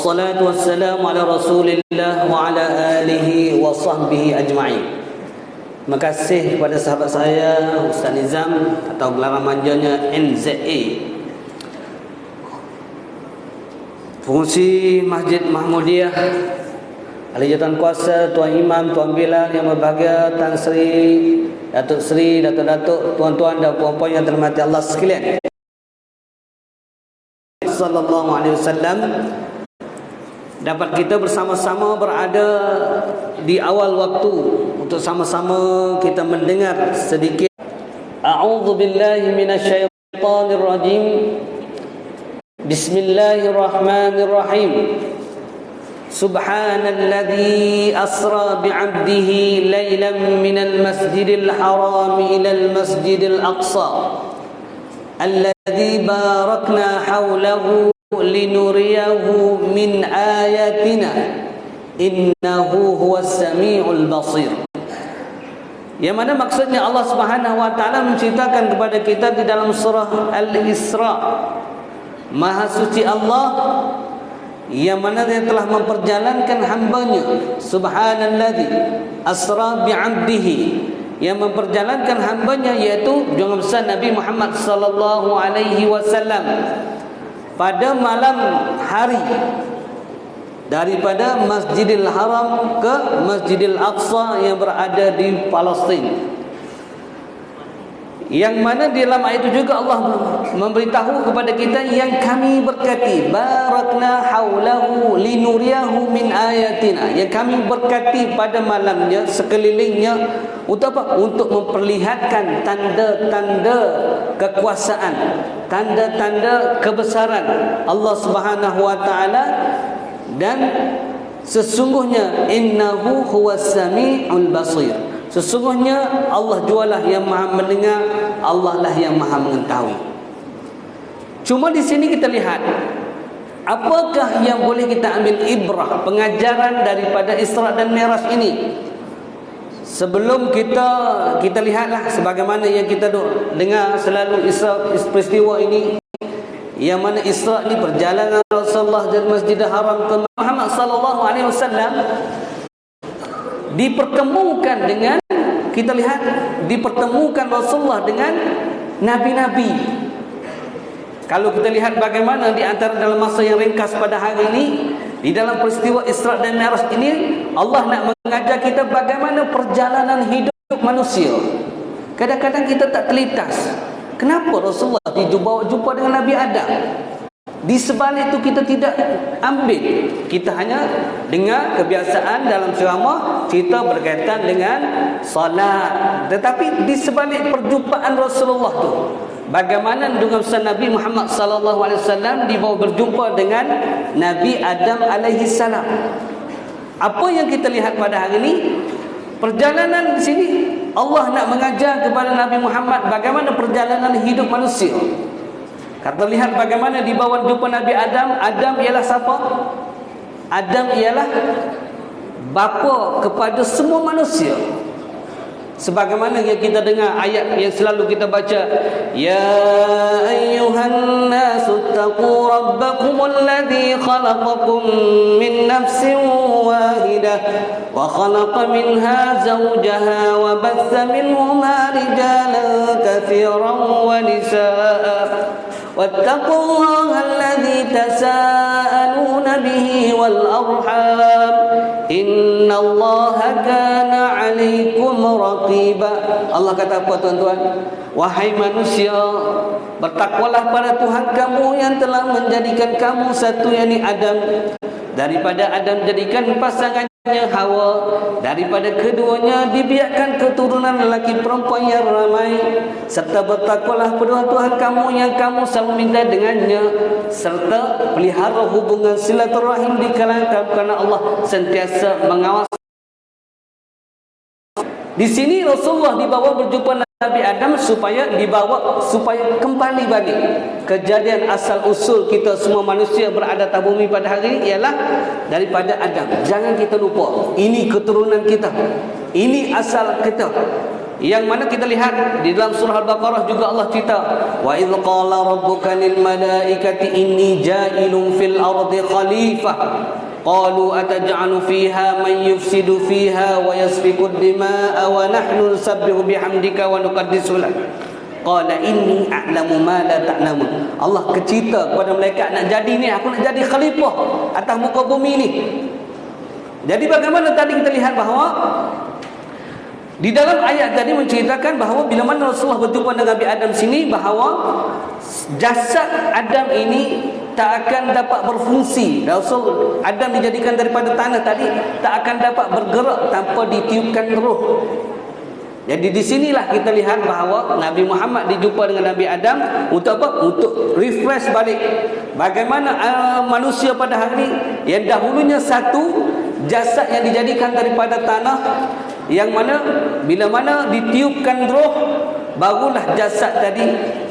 Wassalatu wassalamu ala Rasulillah wa ala alihi wa sahbihi ajma'in. Terima kasih kepada sahabat saya Ustaz Nizam atau gelar manjanya NZA, Fungsi Masjid Mahmudiyah, Ahli Jawatan Kuasa, Tuan Imam, Tuan Bilal yang berbahagia, Tan Sri, Datuk Sri, Datuk-datuk, tuan-tuan dan puan-puan yang terhormati Allah sekalian. Sallallahu alaihi wasallam, dapat kita bersama-sama berada di awal waktu untuk sama-sama kita mendengar sedikit. A'udzu billahi minasyaitonir rajim. Bismillahirrahmanirrahim. Subhanalladzi asra bi'abdihi lailan minal masjidil haram ilal masjidil aqsa alladzi barakna hawlahu linuriyahu min ayatina innahu huwas samiul basir. Yang mana maksudnya Allah Subhanahu wa taala menceritakan kepada kita di dalam surah Al-Isra, Maha suci Allah yang mana dia telah memperjalankan hambanya. Subhanalladzi asra bi'abdihi, yang memperjalankan hambanya, yaitu junjungan besar Nabi Muhammad sallallahu alaihi wasallam pada malam hari daripada Masjidil Haram ke Masjidil Aqsa yang berada di Palestin. Yang mana di dalam ayat itu juga Allah memberitahu kepada kita yang kami berkati, barakna haulahu linuriyahu min ayatina, yang kami berkati pada malamnya sekelilingnya untuk apa? Untuk memperlihatkan tanda-tanda kekuasaan, tanda-tanda kebesaran Allah Subhanahu wa taala. Dan sesungguhnya innahu huwas samiul basir, sesungguhnya Allah jualah yang maha mendengar, Allah lah yang maha mengetahui. Cuma di sini kita lihat, apakah yang boleh kita ambil ibrah, pengajaran daripada Isra dan Mi'raj ini? Sebelum kita lihatlah sebagaimana yang kita dengar selalu peristiwa ini, yang mana Isra ni perjalanan Rasulullah dari Masjidil Haram ke Muhammad sallallahu alaihi wasallam dipertemukan dengan, kita lihat, dipertemukan Rasulullah dengan nabi-nabi. Kalau kita lihat bagaimana di antara dalam masa yang ringkas pada hari ini, di dalam peristiwa Isra dan Mi'raj ini, Allah nak mengajar kita bagaimana perjalanan hidup manusia. Kadang-kadang kita tak terlintas, kenapa Rasulullah jumpa dengan Nabi Adam? Di sebalik itu kita tidak ambil, kita hanya dengar kebiasaan dalam ceramah cerita berkaitan dengan salat. Tetapi di sebalik perjumpaan Rasulullah tu, bagaimana dengan besar Nabi Muhammad sallallahu alaihi wasallam dibawa berjumpa dengan Nabi Adam alaihi salam. Apa yang kita lihat pada hari ini, perjalanan di sini Allah nak mengajar kepada Nabi Muhammad bagaimana perjalanan hidup manusia. Kata lihat bagaimana dibawa jumpa Nabi Adam. Adam ialah siapa? Adam ialah bapa kepada semua manusia. Sebagaimana yang kita dengar ayat yang selalu kita baca, ya ayyuhan nasu taqu rabbakumul ladzi khalaqakum min nafsin wahidah wa khalaqa minha zawjaha wa batha minhuma rijalan katsiran wa nisaa wattaqullaha alladzi tasaaluna bihi wal arham innallaha kana 'alaikum raqiba. Allah kata apa tuan-tuan? Wahai manusia, bertakwalah pada Tuhan kamu yang telah menjadikan kamu satu, yakni Adam. Daripada Adam jadikan pasangannya Hawa. Daripada keduanya dibiarkan keturunan lelaki perempuan yang ramai. Serta bertakwalah pada Tuhan kamu yang kamu selalu minta dengannya. Serta pelihara hubungan silaturahim di kalangan kamu, kerana Allah sentiasa mengawasi. Di sini Rasulullah dibawa berjumpa Nabi Adam supaya kembali balik. Kejadian asal usul kita semua manusia berada di bumi pada hari ini ialah daripada Adam. Jangan kita lupa, ini keturunan kita, ini asal kita. yang mana kita lihat di dalam surah Al-Baqarah juga Allah cerita, wa idz qala rabbuka lil malaikati inni ja'ilun fil ardi khalifah qalu ataj'alu fiha man yufsidu fiha wa yasfiku ad-dima'a wa nahnu nusabbihu bihamdika wa nuqaddisu lak qala inni a'lamu ma la ta'lamun. Allah cerita kepada malaikat, nak jadi ni, aku nak jadi khalifah atas muka bumi ni. Jadi bagaimana tadi kita lihat bahawa di dalam ayat tadi menceritakan bahawa bila mana Rasulullah berjumpa dengan Nabi Adam sini, bahawa jasad Adam ini tak akan dapat berfungsi. Rasul Adam dijadikan daripada tanah tadi, tak akan dapat bergerak tanpa ditiupkan roh. Jadi di sinilah kita lihat bahawa Nabi Muhammad dijumpa dengan Nabi Adam untuk apa? Untuk refresh balik bagaimana manusia pada hari ini yang dahulunya satu jasad yang dijadikan daripada tanah, yang mana bila mana ditiupkan roh barulah jasad tadi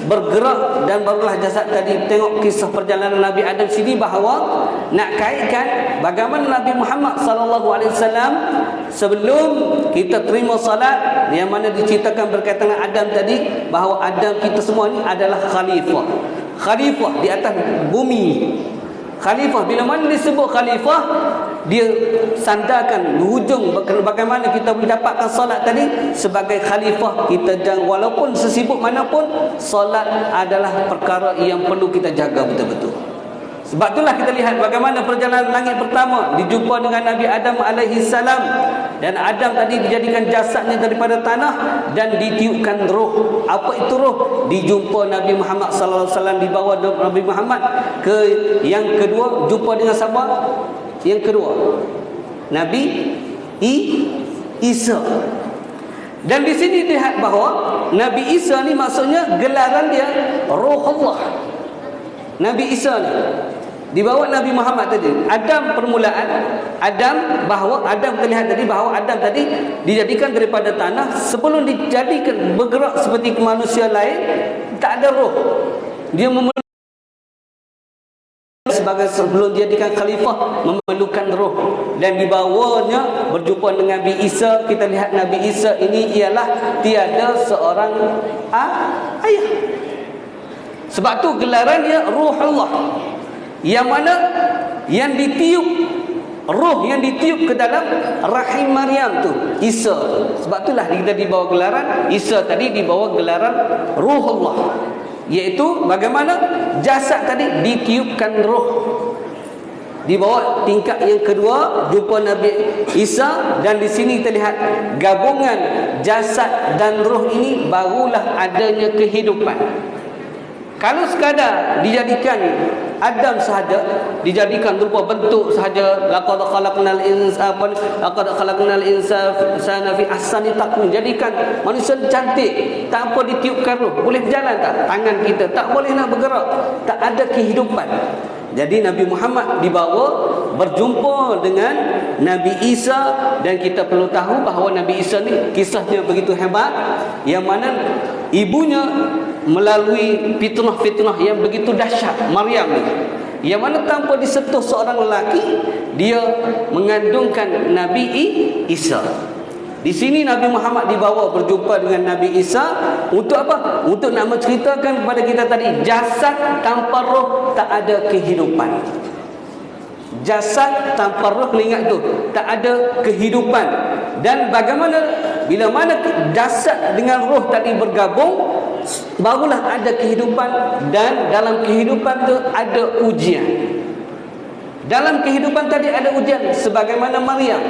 bergerak, dan barulah jasad tadi. Tengok kisah perjalanan Nabi Adam sini bahawa nak kaitkan bagaimana Nabi Muhammad SAW sebelum kita terima salat, yang mana diceritakan berkaitan dengan Adam tadi, bahawa Adam kita semua ni adalah khalifah. Khalifah di atas bumi. Khalifah, bila mana disebut khalifah, dia sandarkan hujung bagaimana kita boleh dapatkan solat tadi. Sebagai khalifah, kita jangan, walaupun sesibuk manapun, solat adalah perkara yang perlu kita jaga betul-betul. Sebab itulah kita lihat bagaimana perjalanan langit pertama, dijumpa dengan Nabi Adam alaihi salam, dan Adam tadi dijadikan jasadnya daripada tanah dan ditiupkan roh. Apa itu roh? Dijumpa Nabi Muhammad sallallahu alaihi wasallam, dibawa Nabi Muhammad ke yang kedua, jumpa dengan siapa? Yang kedua, Nabi Isa. Dan di sini lihat bahawa Nabi Isa ni maksudnya gelaran dia Roh Allah. Nabi Isa ni dibawa Nabi Muhammad tadi. Adam permulaan, bahawa Adam kita lihat tadi bahawa Adam tadi dijadikan daripada tanah. Sebelum dijadikan bergerak seperti manusia lain, tak ada roh. Dia sebagai sebelum dijadikan khalifah memerlukan roh, dan dibawanya berjumpa dengan Nabi Isa. Kita lihat Nabi Isa ini ialah tiada seorang ayah. Sebab tu gelarannya Ruh Allah, yang mana yang ditiup, roh yang ditiup ke dalam rahim Maryam tu Isa. Sebab itulah kita dibawa gelaran Isa tadi, dibawa gelaran Ruh Allah, iaitu bagaimana jasad tadi ditiupkan roh. Dibawa tingkat yang kedua, jumpa Nabi Isa, dan di sini kita lihat gabungan jasad dan roh ini barulah adanya kehidupan. Kalau sekadar dijadikan Adam sahaja, dijadikan berupa bentuk sahaja, laqad khalaqnal insana fi ahsani taqwim, jadikan manusia cantik, tak apa ditiupkan roh, boleh berjalan tak? Tangan kita tak boleh nak bergerak, tak ada kehidupan. Jadi Nabi Muhammad dibawa berjumpa dengan Nabi Isa, dan kita perlu tahu bahawa Nabi Isa ni kisahnya begitu hebat, yang mana ibunya melalui fitnah-fitnah yang begitu dahsyat, Maryam ni, yang mana tanpa disentuh seorang lelaki, dia mengandungkan Nabi Isa. Di sini Nabi Muhammad dibawa berjumpa dengan Nabi Isa untuk apa? Untuk nak menceritakan kepada kita tadi, jasad tanpa roh tak ada kehidupan. Jasad tanpa roh, ingat tu, tak ada kehidupan. Dan bagaimana bila mana jasad dengan roh tadi bergabung, barulah ada kehidupan. Dan dalam kehidupan tu ada ujian. Dalam kehidupan tadi ada ujian, sebagaimana Maryam,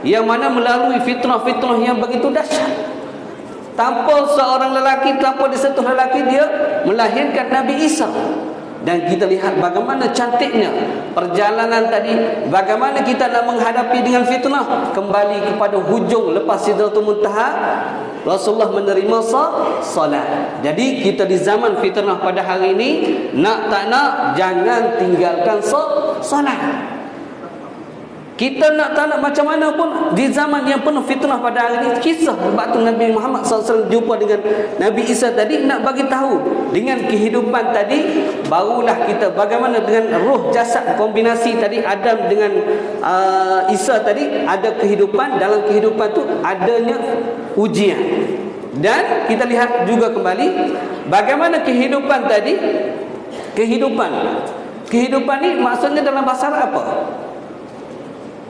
yang mana melalui fitnah-fitnah yang begitu dahsyat, tanpa seorang lelaki, tanpa disentuh lelaki, dia melahirkan Nabi Isa. Dan kita lihat bagaimana cantiknya perjalanan tadi, bagaimana kita nak menghadapi dengan fitnah. Kembali kepada hujung, lepas Sidratul Muntaha, Rasulullah menerima salat. Jadi kita di zaman fitnah pada hari ini, nak tak nak, jangan tinggalkan salat. Kita nak tak nak macam mana pun, di zaman yang penuh fitnah pada hari ini, kisah waktu Nabi Muhammad SAW jumpa dengan Nabi Isa tadi, nak bagi tahu dengan kehidupan tadi, barulah kita bagaimana dengan roh jasad kombinasi tadi, Adam dengan Isa tadi, ada kehidupan. Dalam kehidupan tu adanya ujian. Dan kita lihat juga kembali bagaimana kehidupan tadi. Kehidupan ni maksudnya dalam bahasa Arab apa?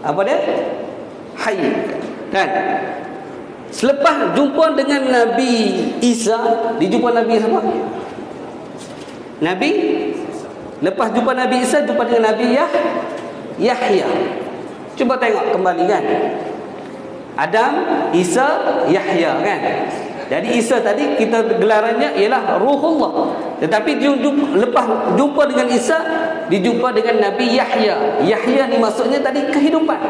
Apa dia? Hayy. Kan? Selepas jumpa dengan Nabi Isa, dijumpa Nabi siapa? Nabi. Lepas jumpa Nabi Isa, jumpa dengan Nabi Yahya. Cuba tengok kembali kan. Adam, Isa, Yahya kan. Jadi Isa tadi kita gelarannya ialah Ruhullah. Tetapi lepas jumpa dengan Isa, dijumpa dengan Nabi Yahya. Yahya ni maksudnya tadi kehidupan.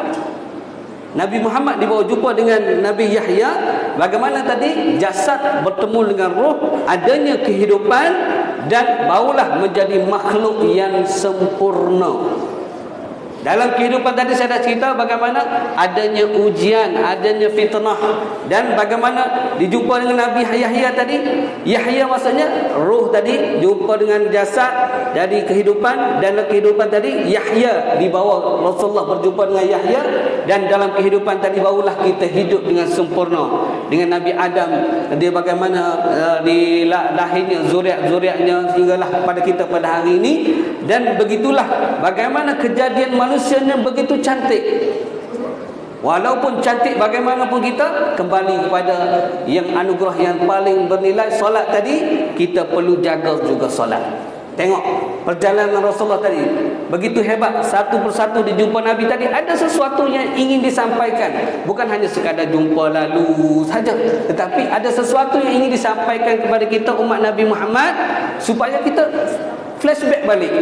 Nabi Muhammad dibawa jumpa dengan Nabi Yahya. Bagaimana tadi jasad bertemu dengan roh, adanya kehidupan, dan barulah menjadi makhluk yang sempurna. Dalam kehidupan tadi saya dah cerita bagaimana adanya ujian, adanya fitnah, dan bagaimana dijumpa dengan Nabi Yahya tadi. Yahya maksudnya roh tadi jumpa dengan jasad jadi kehidupan, dan dalam kehidupan tadi Yahya dibawa, Rasulullah berjumpa dengan Yahya, dan dalam kehidupan tadi barulah kita hidup dengan sempurna. Dengan Nabi Adam, dia bagaimana dilahirnya zuriat-zuriatnya sehinggalah kepada kita pada hari ini. Dan begitulah bagaimana kejadian manusianya begitu cantik. Walaupun cantik bagaimanapun kita kembali kepada yang anugerah yang paling bernilai, solat tadi. Kita perlu jaga juga solat. Tengok perjalanan Rasulullah tadi begitu hebat, satu persatu dijumpa Nabi tadi. Ada sesuatu yang ingin disampaikan, bukan hanya sekadar jumpa lalu saja, tetapi ada sesuatu yang ingin disampaikan kepada kita umat Nabi Muhammad, supaya kita flashback balik.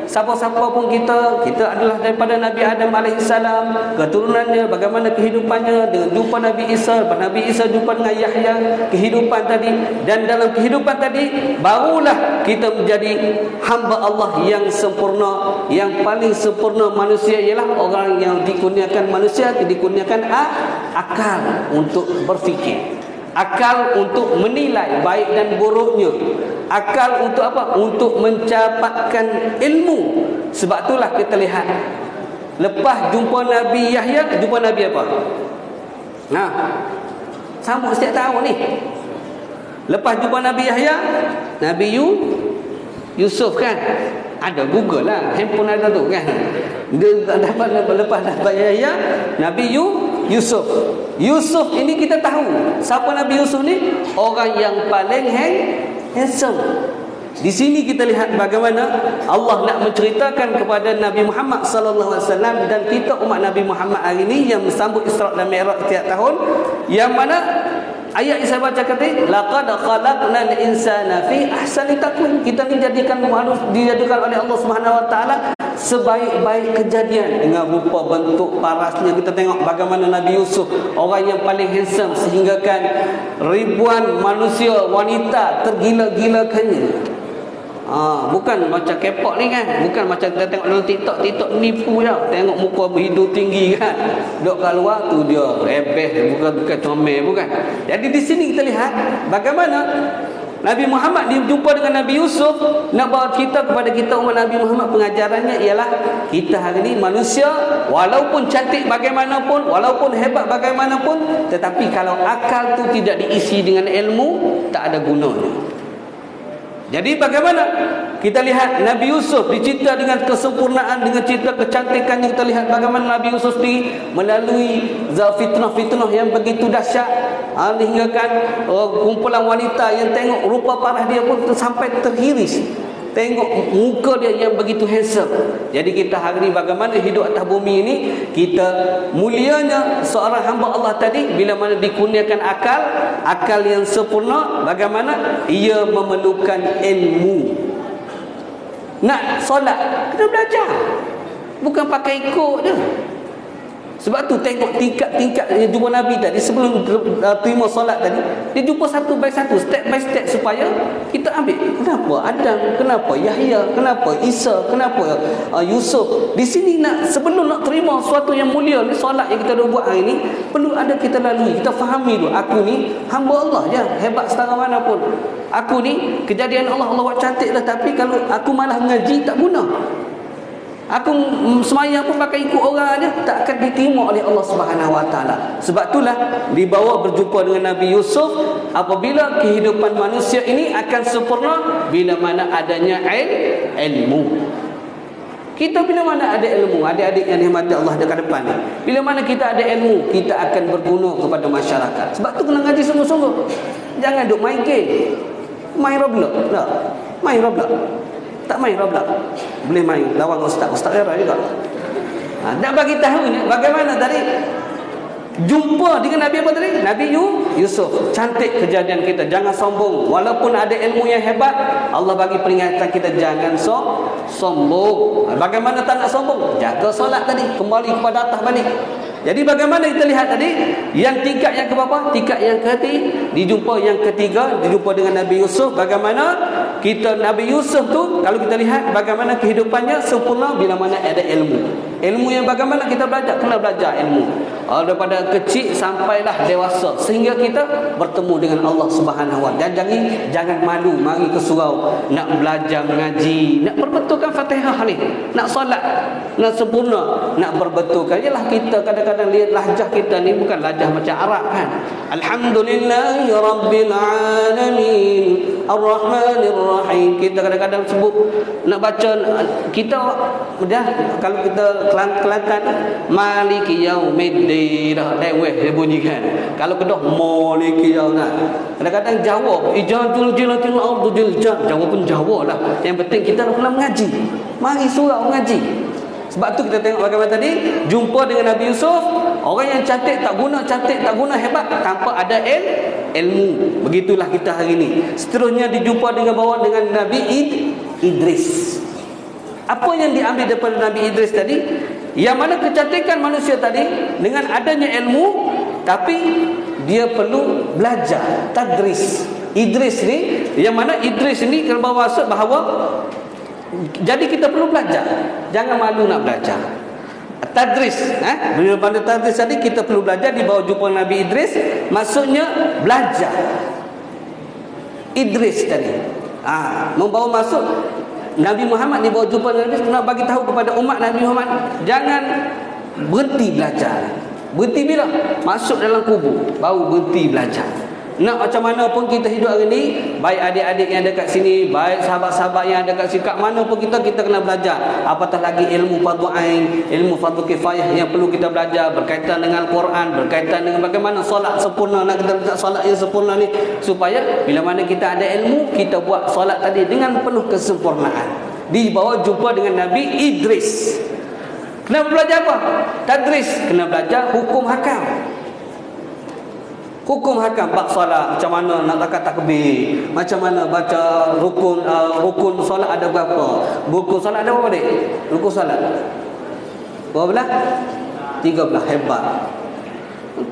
Siapa-siapa pun kita adalah daripada Nabi Adam AS, keturunannya, bagaimana kehidupannya, dengan jumpa Nabi Isa, Nabi Isa jumpa dengan Yahya, kehidupan tadi. Dan dalam kehidupan tadi barulah kita menjadi hamba Allah yang sempurna. Yang paling sempurna manusia ialah orang yang dikurniakan akal untuk berfikir, akal untuk menilai baik dan buruknya, akal untuk apa? Untuk mendapatkan ilmu. Sebab itulah kita lihat lepas jumpa Nabi Yahya, jumpa Nabi apa? Sama setiap tahun ni. Lepas jumpa Nabi Yahya, Nabi Yusuf kan. Ada Google lah, handphone ada tu kan. Dia dapat lepas Nabi Yahya, Nabi Yusuf. Yusuf ini kita tahu siapa Nabi Yusuf ni? Orang yang paling handsome. Di sini kita lihat bagaimana Allah nak menceritakan kepada Nabi Muhammad sallallahu alaihi wasallam, dan kita umat Nabi Muhammad hari ini yang sambut Isra dan Mi'raj setiap tahun, yang mana ayat yang saya baca kata laqad khalaqnal insana fi ahsani taqwim. Kita ni dijadikan oleh Allah Subhanahu wa taala sebaik-baik kejadian, dengan rupa bentuk parasnya. Kita tengok bagaimana Nabi Yusuf, orang yang paling handsome, sehingga kan ribuan manusia wanita tergila-gilakannya. Bukan macam K-pop ni kan, bukan macam kita tengok dalam TikTok nipu je. Tengok muka berhidung tinggi kan, duduk kat luar tu dia rebeh, bukan comel, bukan. Jadi di sini kita lihat bagaimana Nabi Muhammad dijumpa dengan Nabi Yusuf, nak bawa kita kepada kita umat Nabi Muhammad. Pengajarannya ialah kita hari ini manusia, walaupun cantik bagaimanapun, walaupun hebat bagaimanapun, tetapi kalau akal tu tidak diisi dengan ilmu, tak ada gunanya. Jadi bagaimana kita lihat Nabi Yusuf dicerita dengan kesempurnaan, dengan cerita kecantikannya. Kita lihat bagaimana Nabi Yusuf sendiri melalui fitnah-fitnah yang begitu dahsyat, hinggakan kumpulan wanita yang tengok rupa parah dia pun sampai terhiris. Tengok muka dia yang begitu handsome. Jadi kita hari ini bagaimana hidup atas bumi ini, kita mulianya seorang hamba Allah tadi bila mana dikurniakan akal yang sempurna, bagaimana ia memerlukan ilmu. Nak solat kena belajar, bukan pakai ikut je. Sebab tu tengok tingkat-tingkat yang jumpa Nabi tadi sebelum terima solat tadi, dia jumpa satu by satu, step by step, supaya kita ambil kenapa Adam, kenapa Yahya, kenapa Isa, kenapa Yusuf. Di sini sebelum nak terima sesuatu yang mulia ni, solat yang kita dah buat hari ni, perlu ada kita lalui, kita fahami dulu. Aku ni hamba Allah je, hebat setara mana pun. Aku ni kejadian Allah buat cantik lah, tapi kalau aku malah mengaji tak guna. Aku semayang pun pakai ikut orang aja, tak akan diterima oleh Allah Subhanahu Wa Taala. Sebab itulah dibawa berjumpa dengan Nabi Yusuf. Apabila kehidupan manusia ini akan sempurna bila mana adanya ilmu. Kita bila mana ada ilmu, adik-adik yang dihormati Allah dekat depan ni, bila mana kita ada ilmu, kita akan berguna kepada masyarakat. Sebab tu kena ngaji sungguh-sungguh. Jangan duk main game, main Roblox. Tak, main Roblox. Tak main Roblox. Boleh main lawan ustaz era juga. Nak bagi tahu ni bagaimana tadi jumpa dengan Nabi apa tadi? Nabi Yusuf. Cantik kejadian kita. Jangan sombong. Walaupun ada ilmu yang hebat, Allah bagi peringatan kita jangan sombong. Bagaimana tak nak sombong? Jaga solat tadi. Kembali kepada atas balik. Jadi bagaimana kita lihat tadi? Yang tingkat yang keberapa? Tingkat yang ketiga. Dijumpa yang ketiga. Dijumpa dengan Nabi Yusuf. Bagaimana kita Nabi Yusuf tu, kalau kita lihat bagaimana kehidupannya sempurna bila mana ada ilmu. Ilmu yang bagaimana kita belajar? Kena belajar ilmu. Daripada kecil sampailah dewasa, sehingga kita bertemu dengan Allah Subhanahu Wa Taala. Jangan malu mari ke surau nak belajar mengaji, nak perbetulkan Fatihah ni, nak solat, nak sempurna, nak perbetulkan. Yalah kita kadang-kadang lihat lahjah kita ni bukan lahjah macam Arab kan. Alhamdulillahirabbil alamin arrahmanir rahim. Kita kadang-kadang sebut nak baca kita dah kalau kita Kelantan Maliki Yaumiddin dah leweh dia bunyikan. Kalau kedah Maliki Yaumiddin. Kadang-kadang jawab ijazul jilatil ardul jam. Jawab pun jawab lah. Yang penting kita nak kena mengaji. Mari surau mengaji. Sebab tu kita tengok bagaimana tadi jumpa dengan Nabi Yusuf, orang yang cantik tak guna hebat tanpa ada ilmu. Begitulah kita hari ini. Seterusnya dijumpa dengan Nabi Idris. Apa yang diambil daripada Nabi Idris tadi? Yang mana kecantikan manusia tadi dengan adanya ilmu, tapi dia perlu belajar, tadris. Idris ni, yang mana Idris ni kalau bermaksud bahawa jadi kita perlu belajar. Jangan malu nak belajar. Tadris, bila pada tadris tadi kita perlu belajar di bawah jumpa Nabi Idris, maksudnya belajar. Idris tadi. Membawa masuk Nabi Muhammad di bawah jumpa Nabi nak bagi tahu kepada umat Nabi Muhammad, jangan berhenti belajar. Berhenti bila? Masuk dalam kubur, baru berhenti belajar. Nak macam mana pun kita hidup hari ni, baik adik-adik yang dekat sini, baik sahabat-sahabat yang dekat sini, kat mana pun kita kena belajar. Apatah lagi ilmu fardu ain, ilmu fardu kifayah yang perlu kita belajar berkaitan dengan Quran, berkaitan dengan bagaimana solat sempurna, nak kita belajar solat yang sempurna ni, supaya bila mana kita ada ilmu, kita buat solat tadi dengan penuh kesempurnaan. Di bawah jumpa dengan Nabi Idris. Kena belajar apa? Tadris. Kena belajar hukum hakam. Hukum hakam bab solat, macam mana nak takbir, macam mana baca rukun solat ada berapa? Rukun solat ada berapa dik? Rukun solat berapa belah? 13. Hebat.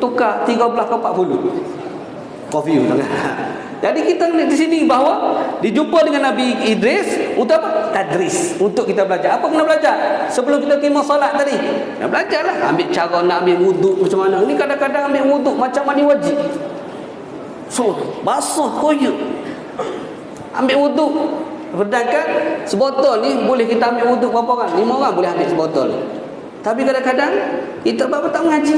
Tukar 13 ke 40. Confuse sangat. Jadi kita di sini bahawa dijumpa dengan Nabi Idris untuk apa? Tadris, untuk kita belajar. Apa kena belajar? Sebelum kita terima solat tadi, nak belajarlah. Ambil cara nak ambil wuduk macam mana. Ini kadang-kadang ambil wuduk macam mandi wajib. So, basuh koyak. Ambil wuduk. Sedangkan sebotol ni boleh kita ambil wuduk berapa orang? 5 orang boleh ambil sebotol. Tapi kadang-kadang kita berapa tak mengaji.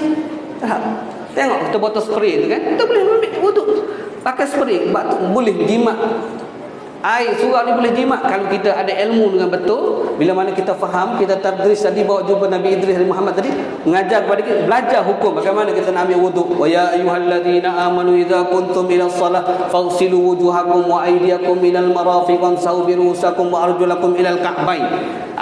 Tengok kita botol spray tu kan, kita boleh ambil wuduk pakai spray, boleh jimat. Air surau ni boleh jimat kalau kita ada ilmu dengan betul. Bila mana kita faham, kita tadris tadi bawa jumpa Nabi Idris dan Muhammad tadi, mengajar kepada kita belajar hukum bagaimana kita nak ambil wuduk. Wa ya ayyuhallazina amanu idza kuntum ila shalah faghsilu wujuhakum wa aydiyakum ilal marafiq wamsahu bi ru'usakum wa arjulakum ilal ka'bain.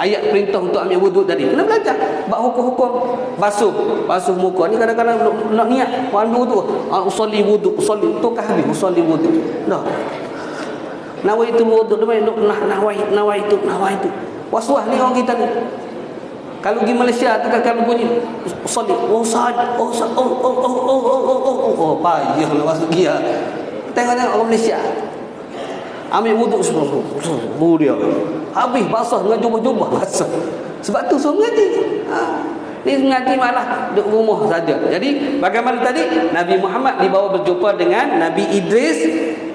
Ayat perintah untuk ambil wuduk tadi. Kena belajar bab hukum-hukum basuh muka ni. Kadang-kadang nak niat ambil wuduk, usolli wuduk, usolli tukah habis usolli wuduk. Dah. Nawaitu wuduk depan nawaitu. Waswas ni orang kita ni. Kalau pergi Malaysia tu kalau bunyi usolli, payah nak masuk dia. Tengok orang Malaysia. Ambil wuduk sebelum dia. Habis basah dengan jubah-jubah basah. Sebab tu suruh mengaji. Ni mengaji malah duduk rumah saja. Jadi bagaimana tadi Nabi Muhammad dibawa berjumpa dengan Nabi Idris.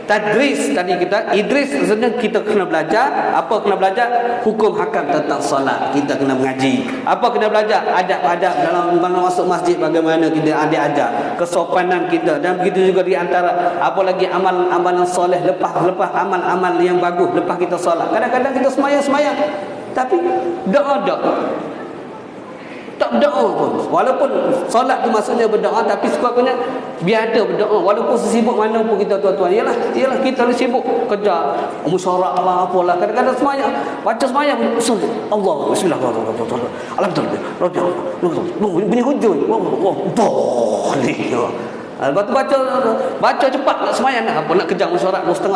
Tadris tadi kita, Idris sebenarnya kita kena belajar. Apa kena belajar? Hukum hakam tentang solat. Kita kena mengaji. Apa kena belajar? Adab-adab dalam masuk masjid, bagaimana kita ajar kesopanan kita. Dan begitu juga di antara apa lagi amalan soleh lepas amal-amal yang bagus lepas kita solat. Kadang-kadang kita semayang tapi doa tak berdoa pun. Walaupun solat tu maksudnya berdoa, tapi sepatutnya biar ada berdoa. Walaupun sesibuk mana pun kita tuan-tuan. Yalah kita ni sibuk kerja, musyarak lah apalah. Kadang-kadang semayang, baca semayang Allah, bismillahirrahmanirrahim. Alhamdulillah. Bunyi hujung. Boleh. Lepas tu baca cepat nak semayang nak kejar musyarak 2.5.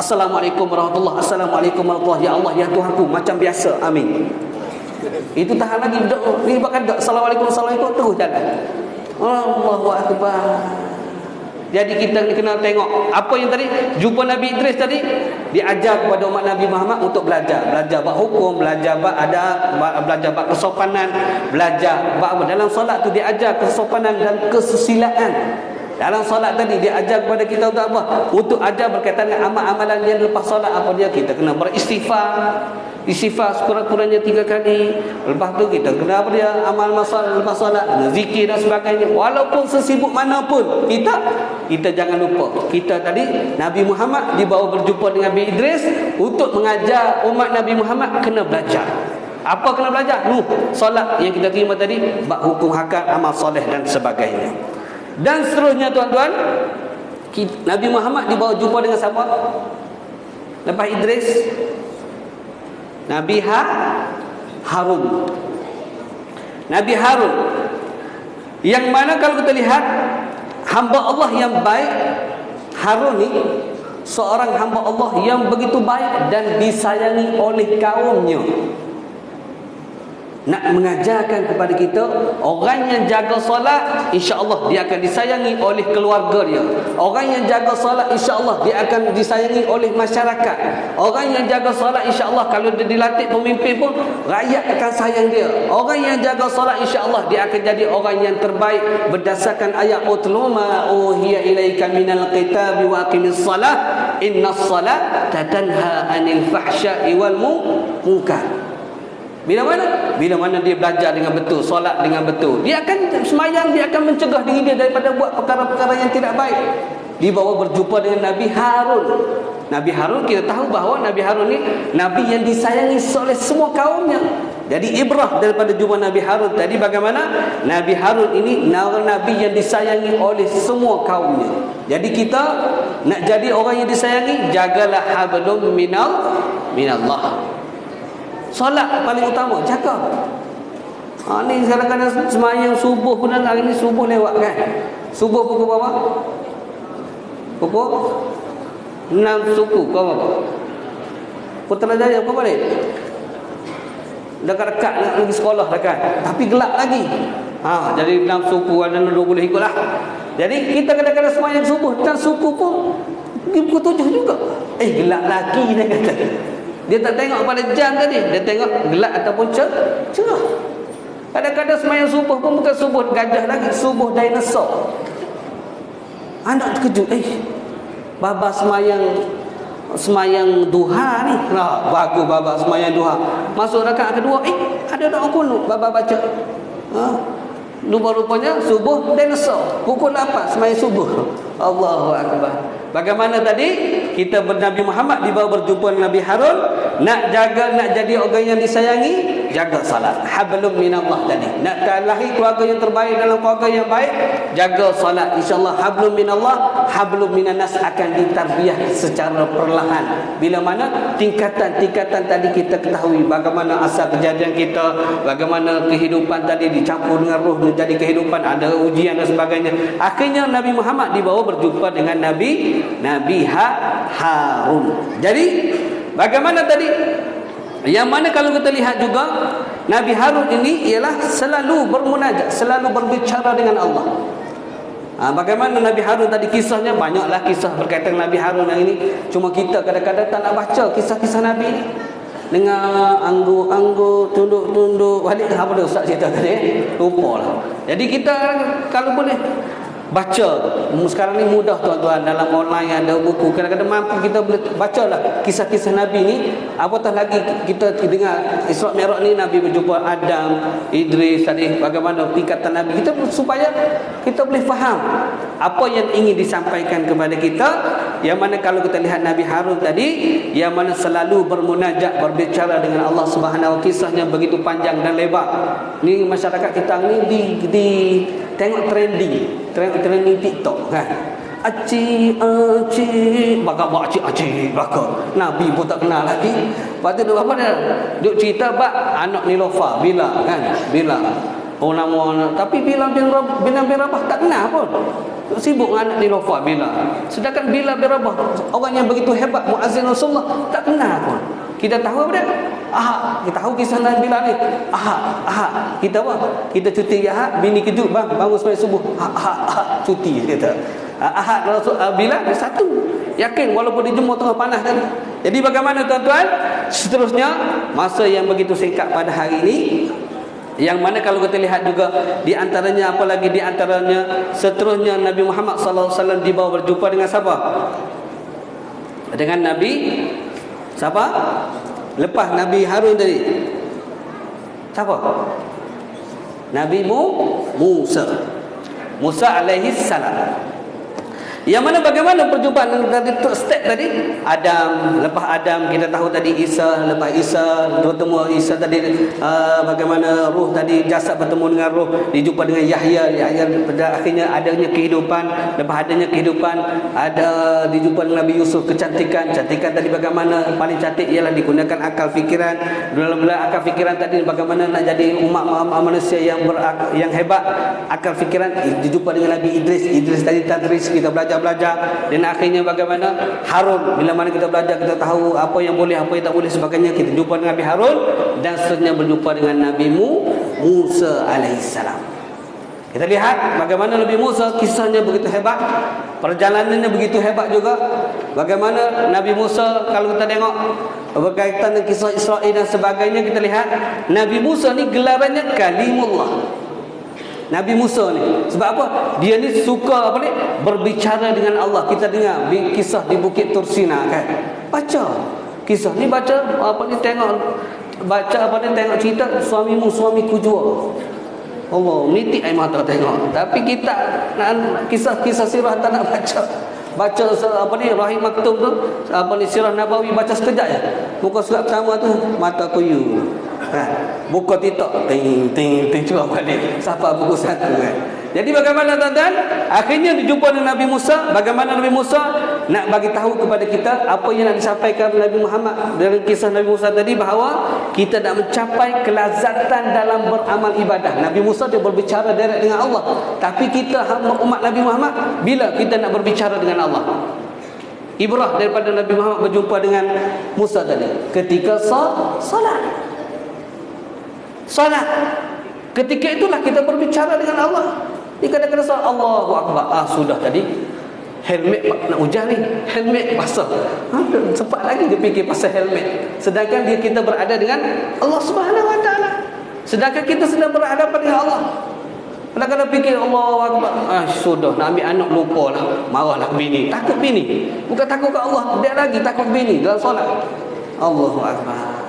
Assalamualaikum warahmatullahi. Assalamualaikum warahmatullahi. Ya Allah, ya Tuhanku, macam biasa. Amin. Itu tahan lagi berdoa. Ni bahkan assalamualaikum terus jalan. Allahu akbar. Jadi kita kena tengok apa yang tadi jumpa Nabi Idris tadi, diajar kepada umat Nabi Muhammad untuk belajar bab hukum, belajar bab adab, belajar bab kesopanan, belajar bab dalam solat tu diajar kesopanan dan kesusilaan. Dalam solat tadi dia ajar kepada kita untuk apa? Untuk ajar berkaitan dengan amal-amalan yang lepas solat. Apa dia? Kita kena beristighfar. Istighfar sekurang-kurangnya 3 kali. Lepas tu kita kena apa dia? Amal masalah lepas solat, zikir dan sebagainya. Walaupun sesibuk mana pun, kita jangan lupa. Kita tadi Nabi Muhammad dibawa berjumpa dengan Nabi Idris untuk mengajar umat Nabi Muhammad kena belajar. Apa kena belajar? Solat yang kita terima tadi, bab hukum hakam, amal soleh dan sebagainya. Dan seterusnya tuan-tuan, Nabi Muhammad dibawa jumpa dengan siapa? Lepas Idris, Nabi Harun. Nabi Harun, yang mana kalau kita lihat hamba Allah yang baik, Harun ni seorang hamba Allah yang begitu baik dan disayangi oleh kaumnya. Nak mengajarkan kepada kita, orang yang jaga solat, insya-Allah dia akan disayangi oleh keluarga dia. Orang yang jaga solat, insya-Allah dia akan disayangi oleh masyarakat. Orang yang jaga solat, insya-Allah kalau dia dilatih pemimpin pun, rakyat akan sayang dia. Orang yang jaga solat, insya-Allah dia akan jadi orang yang terbaik berdasarkan ayat utlu ma uhiya ilaika minal kitabi wa aqimis salah innas salata tanha 'anil fahsya'i wal munkar. Bila mana dia belajar dengan betul, solat dengan betul, dia akan semayang, dia akan mencegah diri dia daripada buat perkara-perkara yang tidak baik. Dibawa berjumpa dengan Nabi Harun. Nabi Harun, kita tahu bahawa Nabi Harun ni Nabi yang disayangi oleh semua kaumnya. Jadi ibrah daripada jumpa Nabi Harun tadi, bagaimana Nabi Harun ini Nabi yang disayangi oleh semua kaumnya. Jadi kita nak jadi orang yang disayangi, jagalah hablum minallah. Solat paling utama, jaga. Ni kadang-kadang semayang subuh pun, hari ni subuh lewat kan. Subuh pukul berapa? Pukul 6 suku. Kau apa? Putrajaya kau balik? Dekat-dekat nak pergi sekolah dah kan. Tapi gelap lagi. Jadi 6 suku ada 2 boleh ikutlah. Jadi kita kadang-kadang semayang subuh, dan suku pun pergi pukul 7 juga. Gelap lagi dia kata. Dia tak tengok pada jam tadi, dia tengok gelap ataupun cerah. Kadang-kadang semayang subuh pun bukan subuh gajah lagi, subuh dinosaur. Anak terkejut, baba semayang duha ni. Bagus baba semayang duha. Masuk rakaat kedua, ada doa kunut baba baca. Rupa-rupanya subuh dinosaur. Pukul 8 semayang subuh. Allahu akbar. Bagaimana tadi kita Nabi Muhammad dibawa berjumpa dengan Nabi Harun, nak jadi orang yang disayangi, jaga salat. Hablum minallah tadi. Nak lahir keluarga yang terbaik dalam keluarga yang baik, jaga salat. Insya-Allah hablum minallah, hablum minannas akan ditarbiyah secara perlahan. Bila mana tingkatan-tingkatan tadi kita ketahui bagaimana asal kejadian kita, bagaimana kehidupan tadi dicampur dengan roh menjadi kehidupan, ada ujian dan sebagainya. Akhirnya Nabi Muhammad dibawa berjumpa dengan Nabi Harun. Jadi bagaimana tadi? Yang mana kalau kita lihat juga Nabi Harun ini ialah selalu bermunajat, selalu berbicara dengan Allah. Bagaimana Nabi Harun tadi, kisahnya banyaklah kisah berkaitan dengan Nabi Harun yang ini. Cuma kita kadang-kadang tak nak baca kisah-kisah Nabi ini. Dengan anggur, tunduk-tunduk balik. Apa dia Ustaz cerita tadi? Lupa lah. Jadi kita kalau boleh baca. Sekarang ni mudah tuan-tuan, dalam online ada buku, kadang-kadang mampu kita boleh bacalah kisah-kisah Nabi ni. Apatah lagi kita dengar Isra Mi'raj ni, Nabi berjumpa Adam, Idris tadi, bagaimana tingkatan Nabi kita, supaya kita boleh faham apa yang ingin disampaikan kepada kita. Yang mana kalau kita lihat Nabi Harun tadi, yang mana selalu bermunajat, berbicara dengan Allah Subhanahu wa taala, kisahnya begitu panjang dan lebar. Ni masyarakat kita ni di tengok trending TikTok kan. Acik bakal acik bakal Nabi pun tak kenal lagi. Lepas tu apa dia duk cerita bab anak Nilofa Bila kan, Bila nama, tapi Bila bin Rabah tak kenal pun. Sibuk dengan anak Nilofa Bila. Sedangkan Bila bin Rabah orang yang begitu hebat, muazzin Rasulullah, tak kenal pun. Kita tahu apa dia? Ahad. Kita tahu kisah Nabi Bila ni. Ahad. Kita apa? Kita cuti Ahad, bini kejut bang, bangun sampai subuh. Ahad cuti kita. Ahad Rasul Bila dia satu. Yakin walaupun dijemur tengah panas tadi. Jadi bagaimana tuan-tuan? Seterusnya masa yang begitu singkat pada hari ini, yang mana kalau kita lihat juga di antaranya, apalagi di antaranya seterusnya Nabi Muhammad sallallahu alaihi wasallam dibawa berjumpa dengan siapa? Dengan Nabi siapa? Lepas Nabi Harun tadi, siapa? Nabi Musa alaihi salam. Yang mana bagaimana perjumpaan tadi, step tadi Adam, lepas Adam kita tahu tadi Isa, lepas Isa bertemu Isa tadi, bagaimana ruh tadi, jasad bertemu dengan ruh, dijumpa dengan Yahya pada akhirnya adanya kehidupan, lepas adanya kehidupan ada dijumpa dengan Nabi Yusuf, kecantikan tadi bagaimana paling cantik ialah digunakan akal fikiran. Dalam akal fikiran tadi bagaimana nak jadi umat manusia yang hebat, akal fikiran dijumpa dengan Nabi Idris tadi tadris, kita belajar dan akhirnya bagaimana Harun, bila mana kita belajar kita tahu apa yang boleh, apa yang tak boleh sebagainya, kita jumpa dengan Nabi Harun, dan seterusnya berjumpa dengan Nabi Musa alaihissalam. Kita lihat bagaimana Nabi Musa, kisahnya begitu hebat, perjalanannya begitu hebat juga. Bagaimana Nabi Musa, kalau kita tengok berkaitan dengan kisah Israel dan sebagainya, kita lihat Nabi Musa ni gelarannya Kalimullah. Nabi Musa ni sebab apa? Dia ni suka apa ni? Berbicara dengan Allah. Kita dengar kisah di Bukit Tursina kan. Baca kisah ni, baca apa ni, tengok cerita suamiku jua. Allah, nitik air mata tengok. Tapi kita kisah sirah tak nak baca. Baca apa ni, Rahim Maktum tu, apa ni, Sirah Nabawi, baca sekejap je. Muka surat pertama tu mata kuyu. Buka TikTok ting cuba balik siapa buku satu kan. Jadi bagaimana tuan-tuan? Akhirnya dijumpa dengan Nabi Musa. Bagaimana Nabi Musa nak bagi tahu kepada kita apa yang nak disampaikan Nabi Muhammad dalam kisah Nabi Musa tadi, bahawa kita nak mencapai kelazatan dalam beramal ibadah. Nabi Musa dia berbicara direct dengan Allah, tapi kita umat Nabi Muhammad, bila kita nak berbicara dengan Allah, ibrah daripada Nabi Muhammad berjumpa dengan Musa tadi ketika solat. Ketika itulah kita berbicara dengan Allah. Di kadang-kadang solat Allahu Akbar, sudah tadi helmet nak hujan ni, helmet basah. Sempat lagi dia fikir pasal helmet. Sedangkan kita berada dengan Allah Subhanahu wa taala. Sedangkan kita sedang berhadapan dengan Allah. Kadang-kadang fikir Allahu Akbar, sudah nak ambil anak, lupalah, marahlah bini. Takut bini. Bukan takut ke Allah, dia lagi takut bini dalam solat. Allahu Akbar.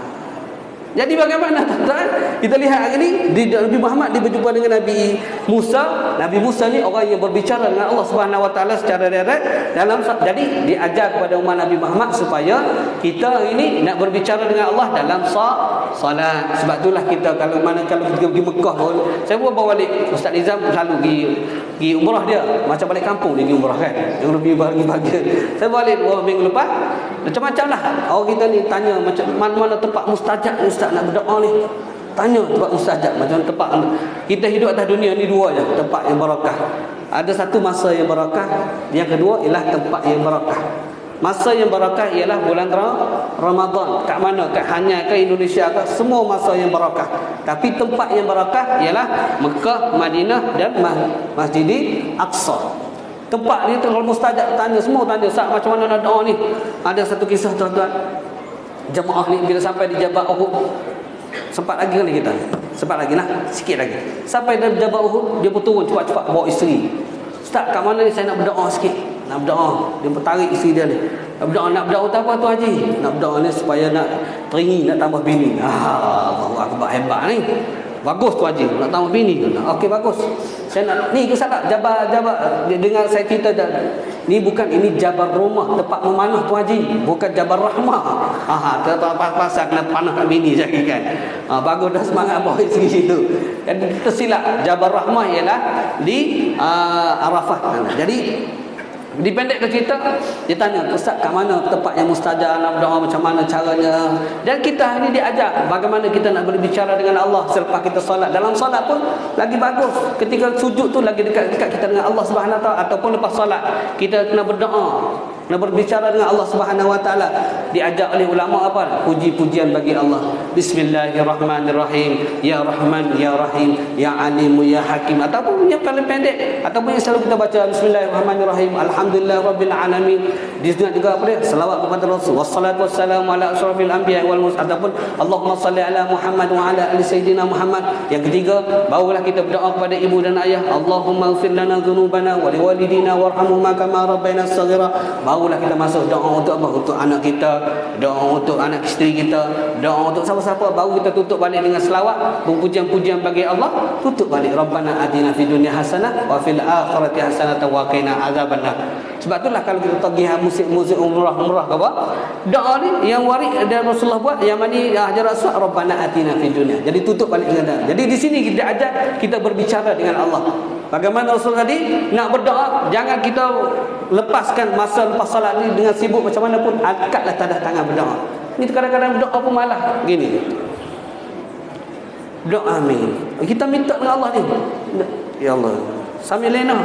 Jadi bagaimana tuan-tuan? Kita lihat hari ini Nabi Muhammad dia berjumpa dengan Nabi Musa. Nabi Musa ni orang yang berbicara dengan Allah Subhanahu wa taala secara direct dalam, jadi diajar kepada umat Nabi Muhammad supaya kita ini nak berbicara dengan Allah dalam solat. Sebab itulah kita kalau kita pergi Mekah pun, saya pun bawa balik Ustaz Nizam selalu pergi umrah dia, macam balik kampung dia pergi umrah kan. Yang lebih bahagia. Saya balik minggu lepas, macam-macam lah orang kita ni tanya macam mana tempat mustajab Ustaz nak berdoa ni. Tanya tempat mustajab, macam tempat kita hidup atas dunia ni dua je tempat yang barakah. Ada satu masa yang barakah, yang kedua ialah tempat yang barakah. Masa yang barakah ialah bulan Ramadan. Kat mana? Kat hanya ke Indonesia ke, semua masa yang barakah. Tapi tempat yang barakah ialah Mekah, Madinah dan Masjid Aqsa. Tempat ni kalau mustajab tanya, semua tanya Ustaz macam mana nak doa ni. Ada satu kisah tuan-tuan, jemaah ni bila sampai di Jabal Uhud, sempat lagi kali kita, sempat lagi lah, sikit lagi sampai di Jabal Uhud, dia pun turun cepat-cepat bawa isteri Ustaz, kat mana ni saya nak berdoa sikit. Nak berdoa. Dia bertarik isteri dia ni. Nak berdoa tak apa tu Haji? Nak berdoa ni supaya nak teringin, nak tambah bini. Allahu Akbar, hebat ni. Bagus tu Haji, nak tambah bini. Okey, bagus. Saya nak, ni ke salah, jabar dia dengar saya cerita ni bukan, ini jabar rumah, tempat memanah tu Haji, bukan jabar rahmah. Pasal kena panah kat bini saya kan. Bagus dah, semangat boy segi situ. Dan tersilap, jabar rahmah ialah di Arafah. Jadi dipendekkan cerita, dia tanya, Ustaz kat mana tempat yang mustajab, nak berdoa macam mana caranya. Dan kita ni diajar bagaimana kita nak berbicara dengan Allah selepas kita solat. Dalam solat pun lagi bagus, ketika sujud tu lagi dekat kita dengan Allah Subhanahu Wa Taala. Ataupun lepas solat kita kena berdoa, nak berbicara dengan Allah Subhanahu Wa Taala. Diajar oleh ulama apa? Puji-pujian bagi Allah. Bismillahirrahmanirrahim. Ya Rahman, Ya Rahim, Ya Alim, Ya Hakim. Ataupun yang paling pendek, ataupun yang selalu kita baca Bismillahirrahmanirrahim, Alhamdulillah Rabbil Alamin. Dia juga apa dia? Selawat kepada Rasul. Wassalatu wassalamu ala asyrafil anbiya wal mursalin. Ataupun Allahumma salli ala Muhammad wa ala ali sayyidina Muhammad. Yang ketiga, barulah kita berdoa kepada ibu dan ayah. Allahumma ighfir lana dhunubana wa liwalidina warhamhuma kama rabbayana shaghira. Barulah kita masuk doa untuk apa? Untuk anak kita, doa untuk anak isteri kita, doa untuk siapa-siapa. Baru kita tutup balik dengan selawat, pujian-pujian bagi Allah. Tutup balik, Rabbana atina fid dunya hasanah wa fil akhirati hasanah wa qina azabannar. Sebab itulah kalau kita pergi muzik umrah ke apa, doa ni yang warid dan Rasulullah buat, yang mani Hajar Aswad, Rabbana atina fid dunya. Jadi tutup balik dengan doa. Jadi di sini kita ajar kita berbicara dengan Allah. Bagaimana Rasul tadi nak berdoa, jangan kita lepaskan masa lepas salat ni dengan sibuk macam mana pun, angkatlah tadah tangan berdoa. Ni kadang-kadang berdoa pun malah gini. Doa amin. Kita minta dengan Allah ni. Ya Allah, sambil lena.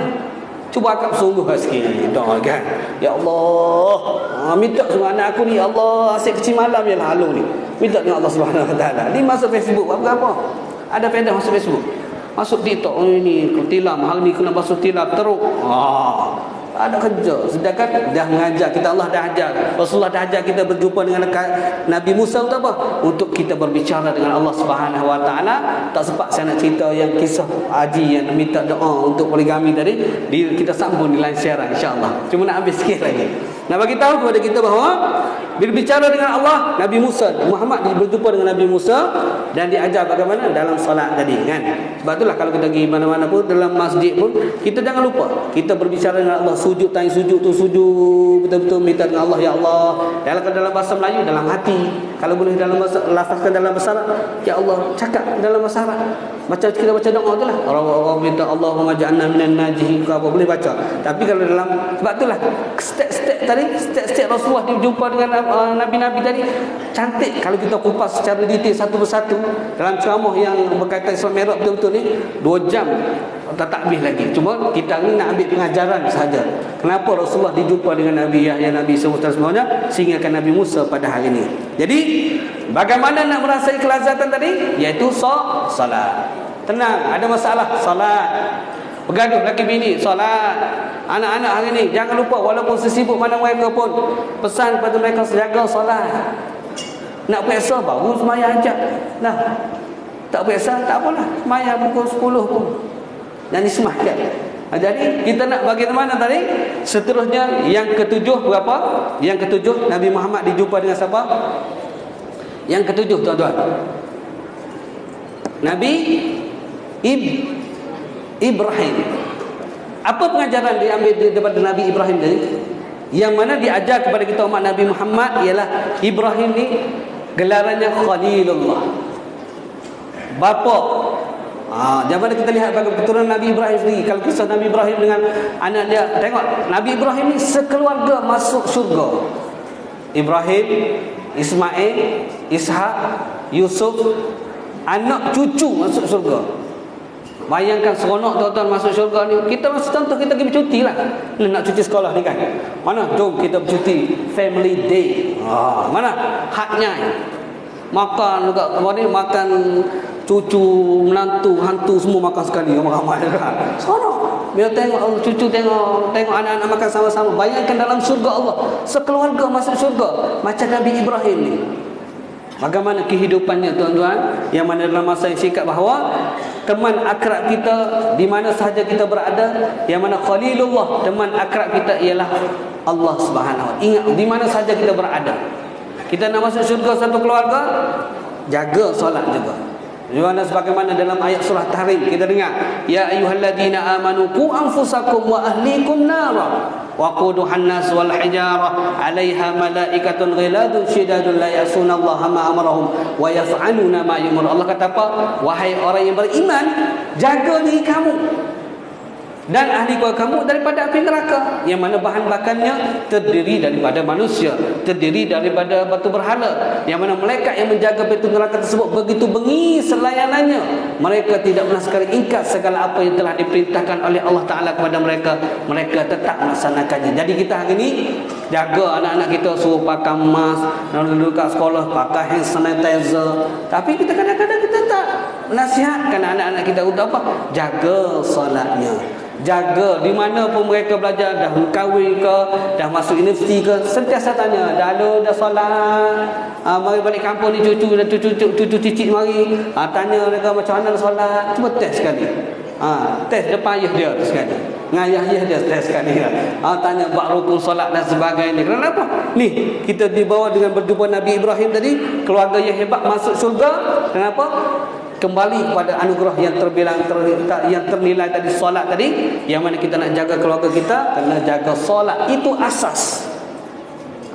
Cuba akak sungguh sikit doa kan. Ya Allah, minta dengan anak aku ni, ya Allah, asyik kecil malam je lah halu ni. Minta dengan Allah Subhanahu Wa Taala. Ni masuk Facebook apa? Ada faedah masuk Facebook. Masuk TikTok ni tilam, hal ni kena basuh tilam teruk. Ada kerja. Sedangkan dah mengajar kita, Allah dah ajar, Rasulullah dah ajar kita berjumpa dengan Nabi Musa untuk apa? Untuk kita berbicara dengan Allah Subhanahu Wa Taala. Tak sempat saya nak cerita yang kisah Haji yang minta doa untuk poligami tadi. Kita sambung di lain siaran insya-Allah. Cuma nak habis sikit lagi. Nak bagi tahu kepada kita bahawa berbicara dengan Allah, Nabi Musa, Muhammad berjumpa dengan Nabi Musa dan diajar bagaimana dalam solat tadi kan. Sebab itulah kalau kita pergi mana-mana pun, dalam masjid pun, kita jangan lupa kita berbicara dengan Allah. Sujud, tanya sujud tu sujud betul-betul minta dengan Allah, ya Allah. Dalam bahasa Melayu, dalam hati. Kalau boleh dalam bahasa, lafazkan dalam bahasa Arab, ya Allah, cakap dalam bahasa Arab. Macam kita baca doa tu lah, Allah minta Allahumma ja'alna minan najihin, apa boleh baca. Tapi kalau dalam, sebab itulah step-step tadi, step-step Rasulullah jumpa dengan Nabi-Nabi tadi cantik. Kalau kita kupas secara detail satu persatu dalam ceramah yang berkaitan Isra Mi'raj betul-betul ni 2 jam tak habis lagi. Cuma kita ni nak ambil pengajaran sahaja. Kenapa Rasulullah dijumpa dengan Nabi Yahya, Nabi semuanya, sehingga Nabi Musa pada hari ini. Jadi bagaimana nak merasai kelazatan tadi? Iaitu solat. Tenang, ada masalah solat. Bergaduh laki bini, solat. Anak-anak hari ni jangan lupa, walaupun sesibuk mana mereka pun, pesan kepada mereka jaga solat. Nak periksa baru sembahyang hajat. Nah, tak periksa tak apalah, sembahyang pukul 10 pun. Dan dismahkan. Jadi kita nak bagaimana tadi? Seterusnya yang ketujuh berapa? Yang ketujuh Nabi Muhammad dijumpa dengan siapa? Yang ketujuh tuan-tuan, Nabi Ibrahim. Apa pengajaran diambil daripada Nabi Ibrahim tadi? Yang mana diajar kepada kita umat Nabi Muhammad ialah Ibrahim ni gelarannya Khalilullah, bapa. Jangan kita lihat bagaimana keturunan Nabi Ibrahim sendiri. Kalau kisah Nabi Ibrahim dengan anak dia, tengok Nabi Ibrahim ni sekeluarga masuk syurga. Ibrahim, Ismail, Ishak, Yusuf, anak cucu masuk syurga. Bayangkan seronok tuan-tuan masuk syurga ni. Kita masih contoh kita pergi bercuti lah. Nak cuti sekolah ni kan. Mana? Jom kita bercuti family day. Mana? Haknya. Makan juga, makan cucu, menantu, hantu semua makan sekali, ramai-ramai kan. Seronok. Bila tengok cucu tengok anak-anak makan sama-sama. Bayangkan dalam syurga Allah, sekeluarga masuk syurga macam Nabi Ibrahim ni. Bagaimana kehidupannya tuan-tuan, yang mana dalam masa yang singkat bahawa teman akrab kita di mana sahaja kita berada, yang mana Khalilullah, teman akrab kita ialah Allah Subhanahu. Ingat, di mana sahaja kita berada, kita nak masuk syurga satu keluarga, jaga solat juga. Sebagaimana dalam ayat surah Tahrim kita dengar, ya ayyuhalladzina amanu qu anfusakum wa ahlikum nara waquduhan nas wal hijarah 'alaiha malaikatun ghiladun syidadun la ya'sunallaha ma amarahum wa yaf'aluna ma yumar. Allah kata apa? Wahai orang yang beriman, jaga diri kamu dan ahli keluarga kamu daripada api neraka, yang mana bahan bakarnya terdiri daripada manusia, terdiri daripada batu berhala, yang mana malaikat yang menjaga pintu neraka tersebut begitu bengis selayanannya. Mereka tidak pernah sekali ingkar segala apa yang telah diperintahkan oleh Allah Ta'ala kepada mereka. Mereka tetap melaksanakannya. Jadi kita hari ini jaga anak-anak kita, suruh pakai mask, dulu kat sekolah pakai hand sanitizer, tapi kita kadang-kadang kita tak nasihatkan anak-anak kita untuk apa? Jaga solatnya. Jaga di mana pun mereka belajar, dah kahwin ke, dah masuk universiti ke, sentiasa tanya, dah solat, mari balik kampung ni cucu cicit mari, tanya mereka macam mana solat, cuba test sekali. Test depan ayah dia tu sekali, dengan ayah dia test sekali. Tanya bab rukun solat dan sebagainya. Kenapa? Ni kita dibawa dengan berjumpa Nabi Ibrahim tadi, keluarga yang hebat masuk syurga. Kenapa? Kembali kepada anugerah yang terbilang yang ternilai tadi, solat tadi, yang mana kita nak jaga keluarga kita, kena jaga solat, itu asas.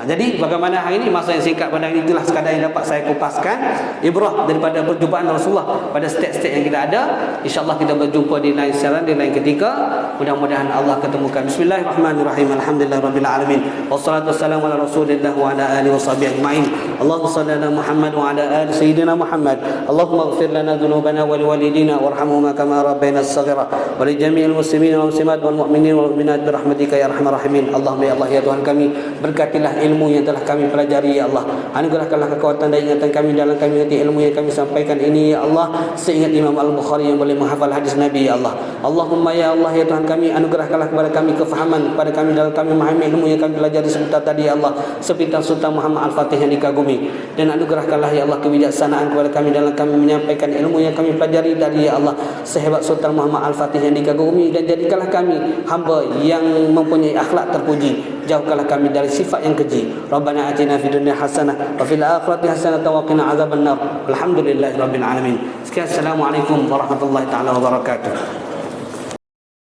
Jadi bagaimana hari ini, masa yang singkat pada hari itulah sekadar yang dapat saya kupaskan ibrah daripada perjumpaan Rasulullah pada step-step yang kita ada. InsyaAllah kita berjumpa di lain siaran, di lain ketika. Mudah-mudahan Allah ketemukan. Bismillahirrahmanirrahim. Alhamdulillahirrabbilalamin. Wassalatu wassalamu ala rasulillah wa ala alihi wa sahbihi ajma'in. Allahumma salli ala Muhammad wa ala ali sayyidina Muhammad. Allahumma ighfir lana dhunubana wa liwalidina warhamhuma kama rabbayana saghira wa li jami'il muslimin wal muslimat wal mu'minin wal mu'minat birahmatika ya arhamar rahimin. Allahumma ya Allah ya Tuhan kami, berkatilah ilmu yang telah kami pelajari ya Allah. Anugerahkanlah kekuatan dan ingatan kami dalam kami mengerti ilmu yang kami sampaikan ini ya Allah, seingat Imam Al-Bukhari yang boleh menghafal hadis Nabi ya Allah. Allahumma ya Allah ya Tuhan kami, anugerahkanlah kepada kami kefahaman kepada kami dalam kami memahami ilmu yang kami pelajari sebentar tadi ya Allah, sepintas Sultan Muhammad Al-Fatih yang dikagumi. Dan anugerahkanlah ya Allah kebijaksanaan kepada kami dalam kami menyampaikan ilmu yang kami pelajari dari ya Allah, sehebat Sultan Muhammad Al-Fatih yang dikagumi. Dan jadikanlah kami hamba yang mempunyai akhlak terpuji, jauhkanlah kami dari sifat yang keji. Rabbana atina fid dunya hasanah wa fil akhirati hasanah wa qina azabannar. Alhamdulillahirabbil alamin. Sekian, assalamualaikum warahmatullahi taala wabarakatuh.